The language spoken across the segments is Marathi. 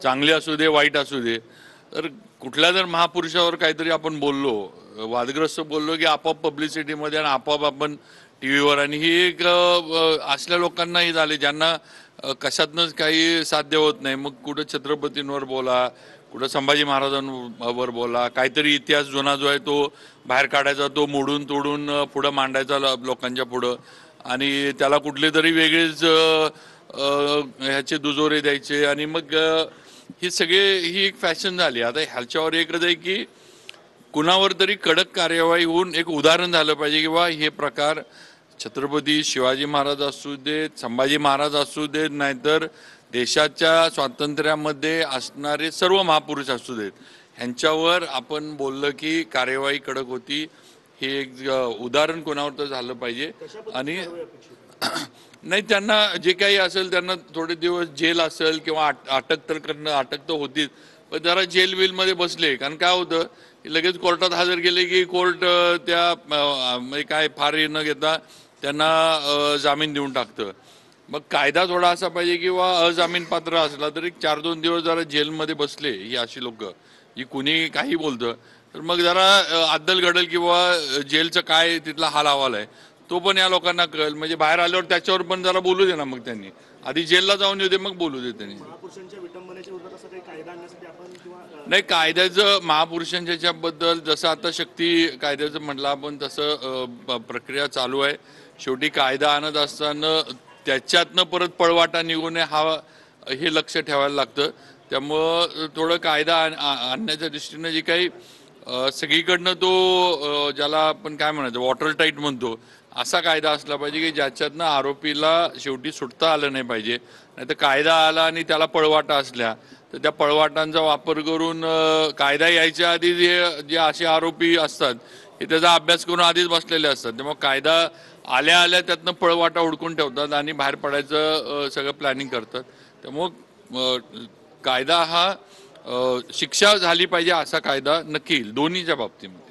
चांगले असू दे वाईट असू दे, तर कुठल्या जर महापुरुषावर काहीतरी आपण बोललो, वादग्रस्त बोललो की आपोआप पब्लिसिटीमध्ये आणि आपोआप आपण टी व्हीवर, आणि ही एक असल्या लोकांना ही झाले ज्यांना कशातनंच काही साध्य होत नाही. मग कुठं छत्रपतींवर बोला, कुठं संभाजी महाराजांवर बोला, काहीतरी इतिहास जुना जो आहे तो बाहेर काढायचा, तो मोडून तोडून पुढं मांडायचा लोकांच्या पुढं, आणि त्याला कुठले तरी वेगळेच ह्याचे दुजोरे द्यायचे, आणि मग ही एक फॅशन झाली. आता ह्याच्यावर एकच आहे की कुणावर तरी कडक कार्यवाही होऊन एक उदाहरण झालं पाहिजे की बा हे प्रकार छत्रपती शिवाजी महाराज असू देत, संभाजी महाराज असू देत, नाहीतर देशाच्या स्वातंत्र्यामध्ये असणारे सर्व महापुरुष असू देत, ह्यांच्यावर आपण बोललं की कार्यवाही कडक होती. हे एक उदाहरण कोणावर तर झालं पाहिजे. आणि नाही, त्यांना जे काही असेल त्यांना थोडे दिवस जेल असेल किंवा अटक तर होतीच, पण जरा जेल बिलमध्ये बसले. कारण काय होतं, लगेच कोर्टात हजर केले की कोर्ट त्या म्हणजे काय फार न घेता त्यांना जामीन देऊन टाकतं. मग कायदा थोडा असा पाहिजे किंवा अजामीन पात्र असला तरी 4-2 दिवस जरा जेलमध्ये बसले ही अशी लोक, ही कुणी काही बोलतं, तर मग जरा अद्दल घडल किंवा जेलचं काय तिथला हाल हवाल आहे तो पण या लोकांना कळेल. म्हणजे बाहेर आल्यावर त्याच्यावर पण जरा बोलू दे ना, मग त्यांनी आधी जेलला जाऊन येऊ दे, मग बोलू दे त्यांनी. नाही, कायद्याचं महापुरुषांच्या बद्दल जसं आता शक्ती कायद्याचं म्हटलं आपण तसं प्रक्रिया चालू आहे. शेवटी कायदा आणत असताना त्याच्यातनं परत पळवाटा निघू नये हे लक्ष ठेवायला लागतं. त्यामुळं थोडं कायदा आणण्याच्या दृष्टीनं जे काही सगळीकडनं तो ज्याला आपण काय म्हणायचं वॉटर टाईट म्हणतो असा कायदा असला पाहिजे की ज्याच्यातनं आरोपीला शेवटी सुटता आलं नाही पाहिजे. नाही तर कायदा आला आणि त्याला पळवाटा असल्या तर त्या पळवाटांचा वापर करून कायदा यायच्या आधी जे असे आरोपी असतात हे त्याचा अभ्यास करून आधीच बसलेले असतात. त्यामुळे कायदा आल्या आल्या त्यातनं पळवाटा हुडकून ठेवतात आणि बाहेर पडायचं सगळं प्लॅनिंग करतात. त्यामुळं कायदा हा शिक्षा झाली पाहिजे असा कायदा नक्की येईल दोन्हीच्या बाबतीमध्ये.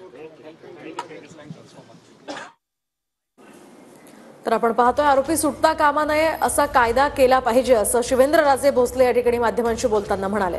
तर आपण पाहतोय आरोपी सुटता कामा नये असा कायदा केला पाहिजे असं शिवेंद्रराजे भोसले या ठिकाणी माध्यमांशी बोलताना म्हणाले.